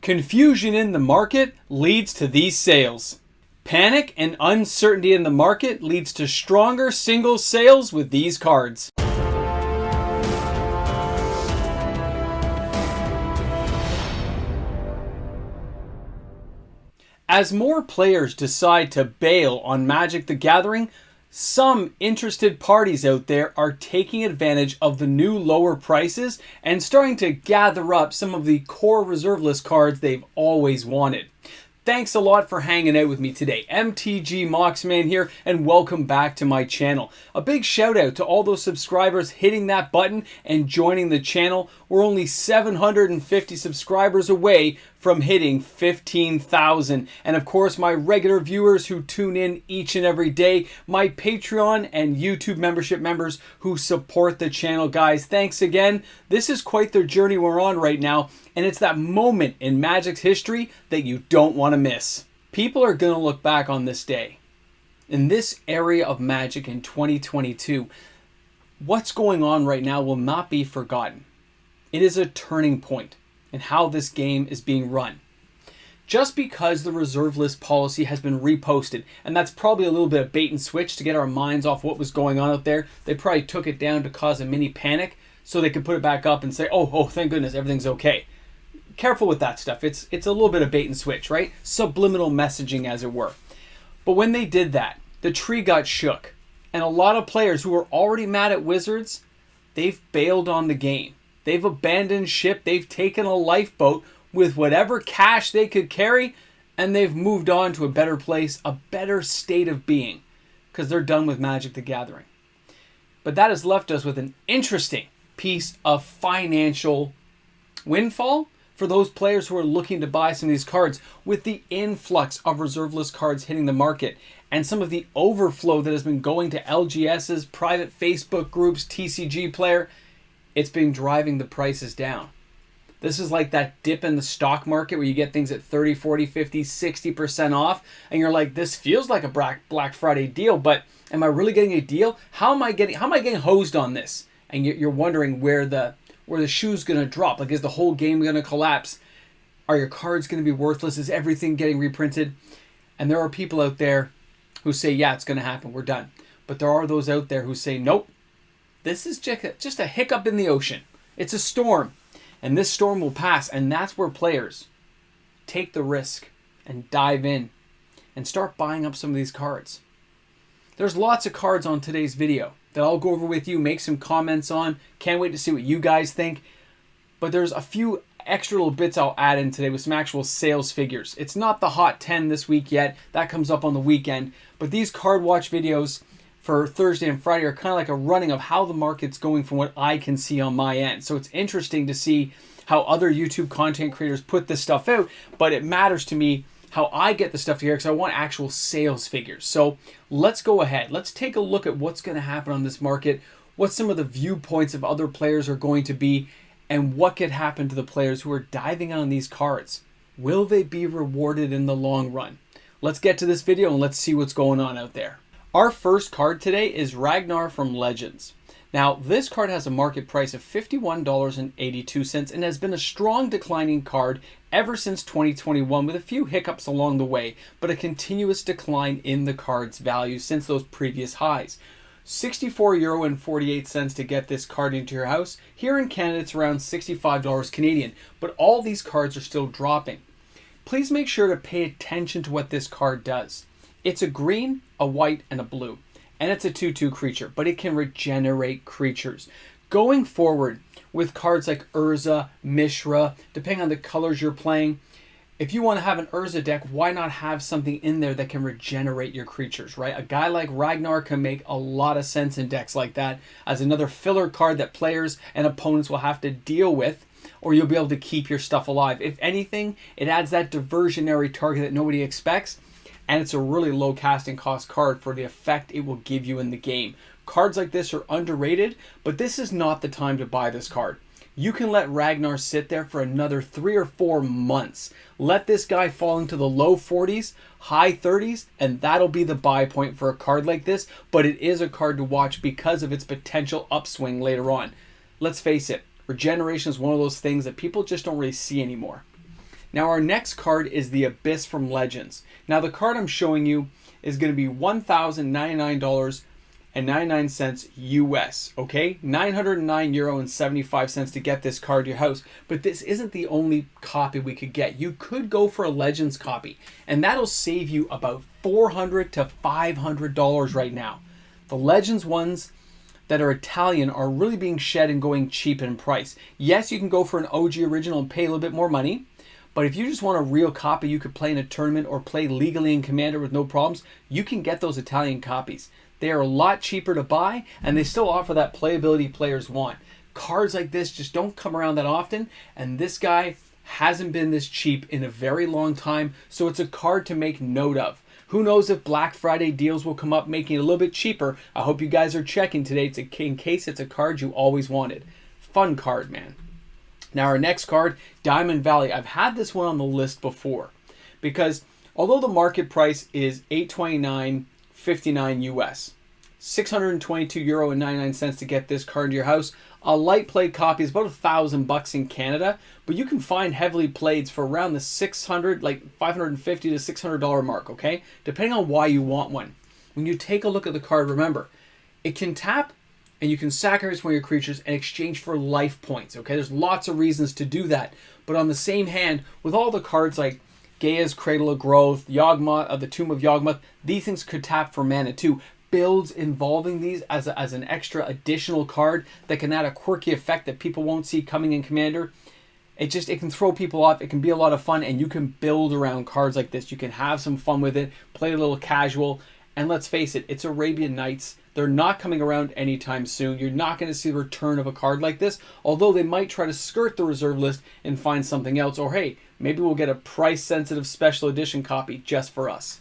Confusion in the market leads to these sales. Panic and uncertainty in the market leads to stronger single sales with these cards. As more players decide to bail on Magic the Gathering, some interested parties out there are taking advantage of the new lower prices and starting to gather up some of the core reserve list cards they've always wanted. Thanks a lot for hanging out with me today. MTG Moxman here, and welcome back to my channel. A big shout out to all those subscribers hitting that button and joining the channel. We're only 750 subscribers away from hitting 15,000. And of course, my regular viewers who tune in each and every day, my Patreon and YouTube membership members who support the channel. Guys, thanks again. This is quite the journey we're on right now, and it's that moment in Magic's history that you don't want to miss. People are going to look back on this day. In this area of Magic in 2022, what's going on right now will not be forgotten. It is a turning point in how this game is being run. Just because the reserve list policy has been reposted, and that's probably a little bit of bait and switch to get our minds off what was going on out there. They probably took it down to cause a mini panic so they could put it back up and say, oh, thank goodness, everything's okay. Careful with that stuff. It's a little bit of bait and switch, right? Subliminal messaging, as it were. But when they did that, the tree got shook. And a lot of players who were already mad at Wizards, they've bailed on the game. They've abandoned ship. They've taken a lifeboat with whatever cash they could carry, and they've moved on to a better place, a better state of being, because they're done with Magic the Gathering. But that has left us with an interesting piece of financial windfall for those players who are looking to buy some of these cards. With the influx of reserve list cards hitting the market and some of the overflow that has been going to LGS's, private Facebook groups, TCG Player, it's been driving the prices down. This is like that dip in the stock market where you get things at 30, 40, 50, 60% off, and you're like, this feels like a Black Friday deal, but am I really getting a deal? How am I getting hosed on this? And you're wondering where the shoe's going to drop. Like, is the whole game going to collapse? Are your cards going to be worthless? Is everything getting reprinted? And there are people out there who say, yeah, it's going to happen. We're done. But there are those out there who say, nope. This is just a hiccup in the ocean. It's a storm. And this storm will pass. And that's where players take the risk and dive in and start buying up some of these cards. There's lots of cards on today's video that I'll go over with you, make some comments on. Can't wait to see what you guys think. But there's a few extra little bits I'll add in today with some actual sales figures. It's not the Hot 10 this week yet. That comes up on the weekend. But these card watch videos for Thursday and Friday are kind of like a running of how the market's going from what I can see on my end. So it's interesting to see how other YouTube content creators put this stuff out, but it matters to me how I get the stuff here because I want actual sales figures. So let's go ahead. Let's take a look at what's going to happen on this market, what some of the viewpoints of other players are going to be, and what could happen to the players who are diving on these cards. Will they be rewarded in the long run? Let's get to this video and let's see what's going on out there. Our first card today is Ragnar from Legends. Now, this card has a market price of $51.82 and has been a strong declining card ever since 2021 with a few hiccups along the way, but a continuous decline in the card's value since those previous highs. €64.48 to get this card into your house. Here in Canada, it's around $65 Canadian, but all these cards are still dropping. Please make sure to pay attention to what this card does. It's a green, a white, and a blue. And it's a 2/2 creature, but it can regenerate creatures. Going forward with cards like Urza, Mishra, depending on the colors you're playing, if you want to have an Urza deck, why not have something in there that can regenerate your creatures, right? A guy like Ragnar can make a lot of sense in decks like that as another filler card that players and opponents will have to deal with, or you'll be able to keep your stuff alive. If anything, it adds that diversionary target that nobody expects, and it's a really low casting cost card for the effect it will give you in the game. Cards like this are underrated, but this is not the time to buy this card. You can let Ragnar sit there for another 3 or 4 months. Let this guy fall into the low 40s, high 30s, and that'll be the buy point for a card like this, but it is a card to watch because of its potential upswing later on. Let's face it, regeneration is one of those things that people just don't really see anymore. Now our next card is the Abyss from Legends. Now the card I'm showing you is going to be $1,099.99 US, okay? €909.75 to get this card to your house. But this isn't the only copy we could get. You could go for a Legends copy, and that'll save you about $400 to $500 right now. The Legends ones that are Italian are really being shed and going cheap in price. Yes, you can go for an OG original and pay a little bit more money, but if you just want a real copy you could play in a tournament or play legally in Commander with no problems, you can get those Italian copies. They are a lot cheaper to buy, and they still offer that playability players want. Cards like this just don't come around that often, and this guy hasn't been this cheap in a very long time, so it's a card to make note of. Who knows if Black Friday deals will come up, making it a little bit cheaper. I hope you guys are checking today in case it's a card you always wanted. Fun card, man. Now our next card, Diamond Valley. I've had this one on the list before because although the market price is $829.59 US, €622.99 to get this card to your house. A light play copy is about $1,000 in Canada, but you can find heavily played for around the $600, like $550 to $600 mark, okay? Depending on why you want one. When you take a look at the card, remember, it can tap and you can sacrifice one of your creatures in exchange for life points, okay? There's lots of reasons to do that, but on the same hand, with all the cards like Gaia's Cradle of Growth, Yawgmoth, the Tomb of Yawgmoth, these things could tap for mana too. Builds involving these as an extra additional card that can add a quirky effect that people won't see coming in Commander. It can throw people off. It can be a lot of fun, and you can build around cards like this. You can have some fun with it, play a little casual, and let's face it, it's Arabian Nights. They're not coming around anytime soon. You're not going to see the return of a card like this, although they might try to skirt the reserve list and find something else, or hey, maybe we'll get a price-sensitive special edition copy just for us.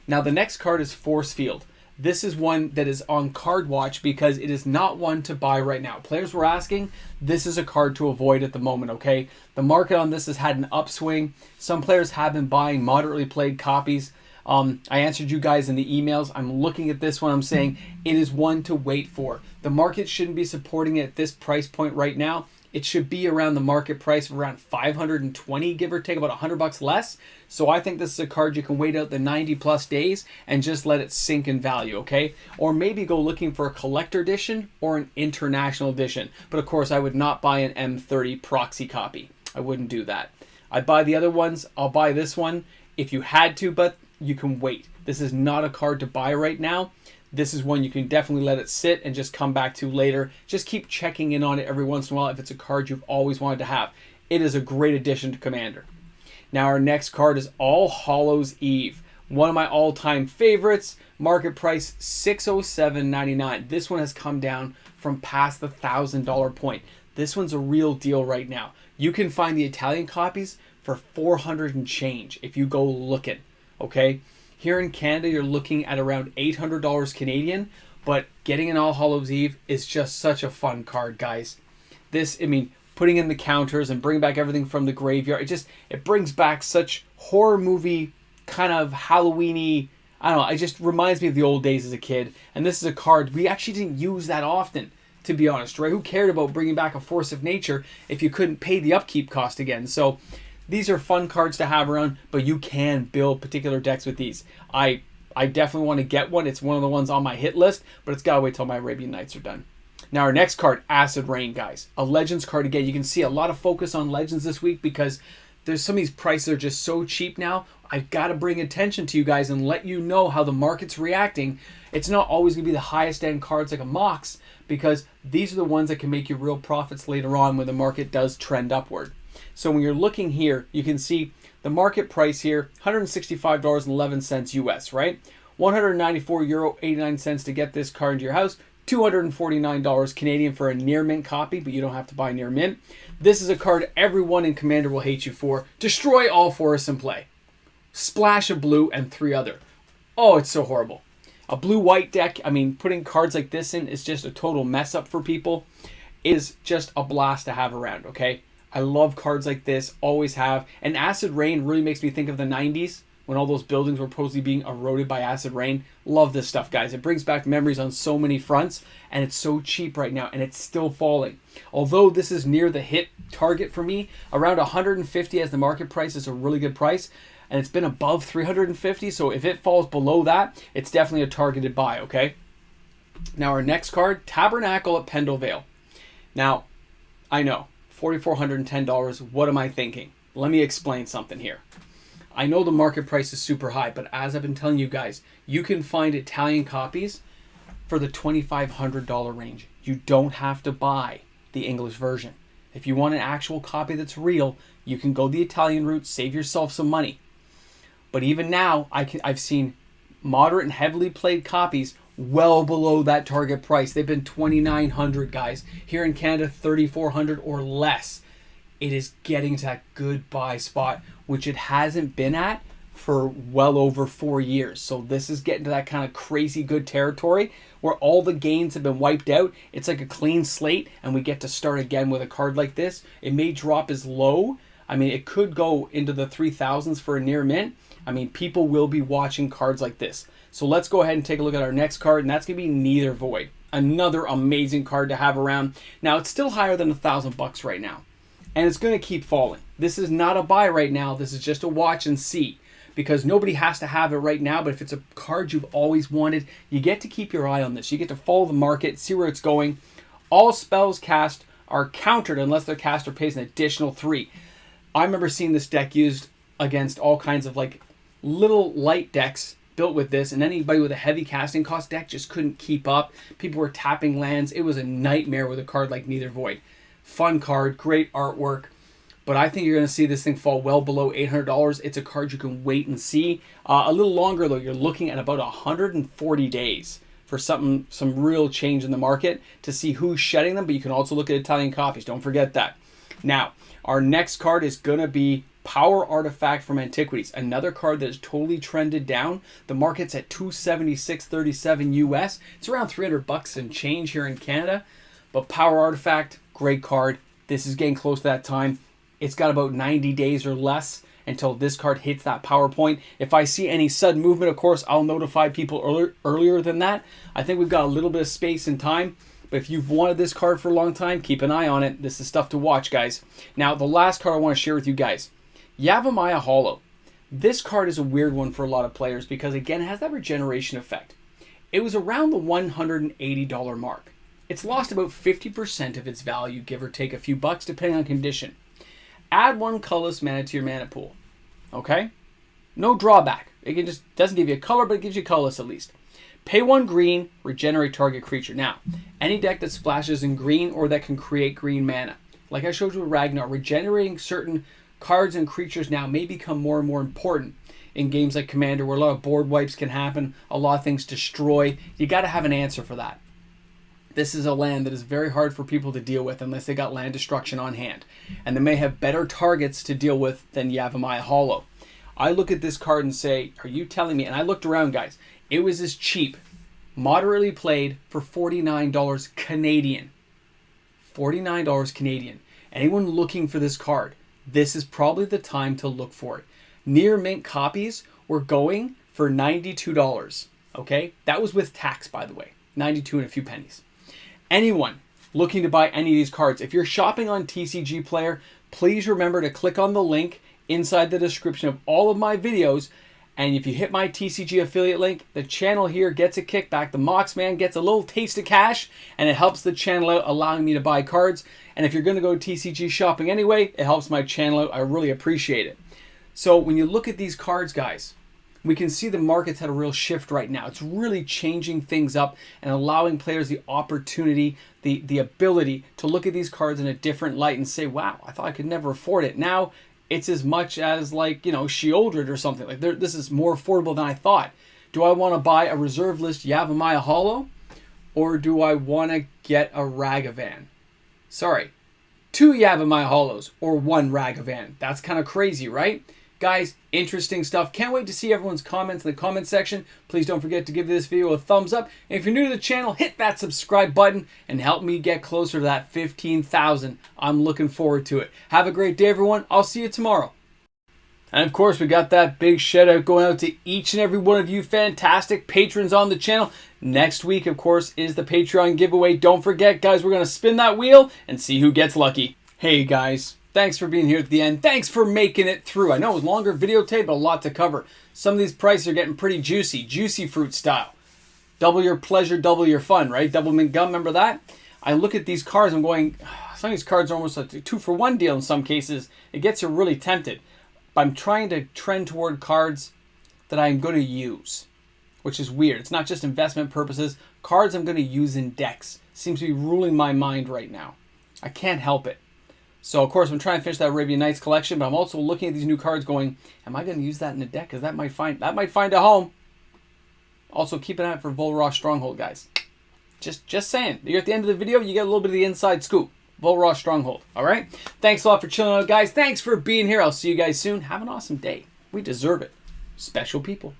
Now the next card is Forcefield. This is one that is on card watch because it is not one to buy right now. Players were asking, this is a card to avoid at the moment, okay? The market on this has had an upswing. Some players have been buying moderately played copies. I answered you guys in the emails. I'm looking at this one. I'm saying it is one to wait for. The market shouldn't be supporting it at this price point right now. It should be around the market price of around 520, give or take, about $100 less. So I think this is a card you can wait out the 90 plus days and just let it sink in value, okay? Or maybe go looking for a collector edition or an international edition. But of course, I would not buy an M30 proxy copy. I wouldn't do that. I'd buy the other ones. I'll buy this one if you had to, but you can wait. This is not a card to buy right now. This is one you can definitely let it sit and just come back to later. Just keep checking in on it every once in a while if it's a card you've always wanted to have. It is a great addition to Commander. Now our next card is All Hallows Eve. One of my all-time favorites. Market price $607.99. This one has come down from past the $1,000 point. This one's a real deal right now. You can find the Italian copies for $400 and change if you go looking, okay? Here in Canada, you're looking at around $800 Canadian, but getting an All Hallows Eve is just such a fun card, guys. This, I mean, putting in the counters and bringing back everything from the graveyard, it brings back such horror movie kind of Halloween-y, I don't know, it just reminds me of the old days as a kid. And this is a card we actually didn't use that often, to be honest, right? Who cared about bringing back a Force of Nature if you couldn't pay the upkeep cost again? So these are fun cards to have around, but you can build particular decks with these. I definitely want to get one. It's one of the ones on my hit list, but it's got to wait till my Arabian Nights are done. Now our next card, Acid Rain, guys. A Legends card again. You can see a lot of focus on Legends this week because there's some of these prices are just so cheap now. I've got to bring attention to you guys and let you know how the market's reacting. It's not always going to be the highest end cards like a Mox because these are the ones that can make you real profits later on when the market does trend upward. So when you're looking here, you can see the market price here, $165.11 US, right? €194.89 to get this card into your house. $249 Canadian for a near mint copy, but you don't have to buy near mint. This is a card everyone in Commander will hate you for. Destroy all forests in play. Splash a blue and 3 other. Oh, it's so horrible. A blue-white deck, I mean, putting cards like this in is just a total mess up for people. It is just a blast to have around, okay? I love cards like this, always have. And Acid Rain really makes me think of the 90s when all those buildings were supposedly being eroded by acid rain. Love this stuff, guys. It brings back memories on so many fronts, and it's so cheap right now, and it's still falling. Although this is near the hit target for me, around 150 as the market price is a really good price, and it's been above 350, so if it falls below that, it's definitely a targeted buy, okay? Now our next card, Tabernacle at Pendrell Vale. Now, I know, $4,410, what am I thinking? Let me explain something here. I know the market price is super high, but as I've been telling you guys, you can find Italian copies for the $2,500 range. You don't have to buy the English version. If you want an actual copy that's real, you can go the Italian route, save yourself some money. But even now, I've seen moderate and heavily played copies well below that target price. They've been $2,900, guys. Here in Canada, $3,400 or less. It is getting to that good buy spot, which it hasn't been at for well over 4 years. So this is getting to that kind of crazy good territory where all the gains have been wiped out. It's like a clean slate, and we get to start again with a card like this. It may drop as low. I mean, it could go into the 3,000s for a near mint. I mean, people will be watching cards like this. So let's go ahead and take a look at our next card, and that's going to be Nether Void. Another amazing card to have around. Now, it's still higher than $1,000 right now, and it's going to keep falling. This is not a buy right now. This is just a watch and see, because nobody has to have it right now. But if it's a card you've always wanted, you get to keep your eye on this. You get to follow the market, see where it's going. All spells cast are countered unless their caster pays an additional 3. I remember seeing this deck used against all kinds of like little light decks built with this, and anybody with a heavy casting cost deck just couldn't keep up. People were tapping lands. It was a nightmare with a card like Nether Void. Fun card, great artwork, but I think you're going to see this thing fall well below $800. It's a card you can wait and see. A little longer though. You're looking at about 140 days for some real change in the market to see who's shedding them, but you can also look at Italian copies. Don't forget that. Now, our next card is going to be Power Artifact from Antiquities. Another card that has totally trended down. The market's at $276.37 US. It's around $300 and change here in Canada. But Power Artifact, great card. This is getting close to that time. It's got about 90 days or less until this card hits that power point. If I see any sudden movement, of course, I'll notify people earlier than that. I think we've got a little bit of space and time. But if you've wanted this card for a long time, keep an eye on it. This is stuff to watch, guys. Now, the last card I want to share with you guys. Yavimaya Hollow. This card is a weird one for a lot of players because, again, it has that regeneration effect. It was around the $180 mark. It's lost about 50% of its value, give or take a few bucks, depending on condition. Add 1 colorless mana to your mana pool. Okay? No drawback. It just doesn't give you a color, but it gives you colorless at least. Pay 1 green, regenerate target creature. Now, any deck that splashes in green or that can create green mana, like I showed you with Ragnar, regenerating certain cards and creatures now may become more and more important in games like Commander, where a lot of board wipes can happen, a lot of things destroy. You got to have an answer for that. This is a land that is very hard for people to deal with unless they got land destruction on hand, and they may have better targets to deal with than Yavimaya Hollow. I look at this card and say, are you telling me? And I looked around, guys. It was as cheap, moderately played, for $49 Canadian. $49 Canadian. Anyone looking for this card, this is probably the time to look for it. Near mint copies were going for $92. Okay? That was with tax, by the way. 92 and a few pennies. Anyone looking to buy any of these cards, if you're shopping on TCG Player, please remember to click on the link inside the description of all of my videos. And if you hit my TCG affiliate link, the channel here gets a kickback. The Moxman gets a little taste of cash, and it helps the channel out, allowing me to buy cards. And if you're going to go TCG shopping anyway, it helps my channel out. I really appreciate it. So when you look at these cards, guys, we can see the market's had a real shift right now. It's really changing things up and allowing players the opportunity, the ability to look at these cards in a different light and say, wow, I thought I could never afford it. Now, it's as much as like, you know, Sheoldred or something. Like this is more affordable than I thought. Do I want to buy a reserve list Yavimaya Hollow? Or do I want to get a Ragavan? Sorry, 2 Yavimaya Hollows or 1 Ragavan. That's kind of crazy, right? Guys, interesting stuff. Can't wait to see everyone's comments in the comment section. Please don't forget to give this video a thumbs up. And if you're new to the channel, hit that subscribe button and help me get closer to that 15,000. I'm looking forward to it. Have a great day, everyone. I'll see you tomorrow. And of course, we got that big shout out going out to each and every one of you fantastic patrons on the channel. Next week, of course, is the Patreon giveaway. Don't forget, guys, we're going to spin that wheel and see who gets lucky. Hey, guys, thanks for being here at the end. Thanks for making it through. I know it was longer videotape, but a lot to cover. Some of these prices are getting pretty juicy, juicy fruit style. Double your pleasure, double your fun, right? Double mint gum, remember that? I look at these cards, I'm going, some of these cards are almost a 2-for-1 deal in some cases. It gets you really tempted. But I'm trying to trend toward cards that I'm going to use, which is weird. It's not just investment purposes. Cards I'm going to use in decks seems to be ruling my mind right now. I can't help it. So, of course, I'm trying to finish that Arabian Nights collection, but I'm also looking at these new cards going, am I going to use that in a deck? Because that might find a home. Also, keep an eye out for Volrosh Stronghold, guys. Just saying. You're at the end of the video, you get a little bit of the inside scoop. Volrosh Stronghold. All right? Thanks a lot for chilling out, guys. Thanks for being here. I'll see you guys soon. Have an awesome day. We deserve it. Special people.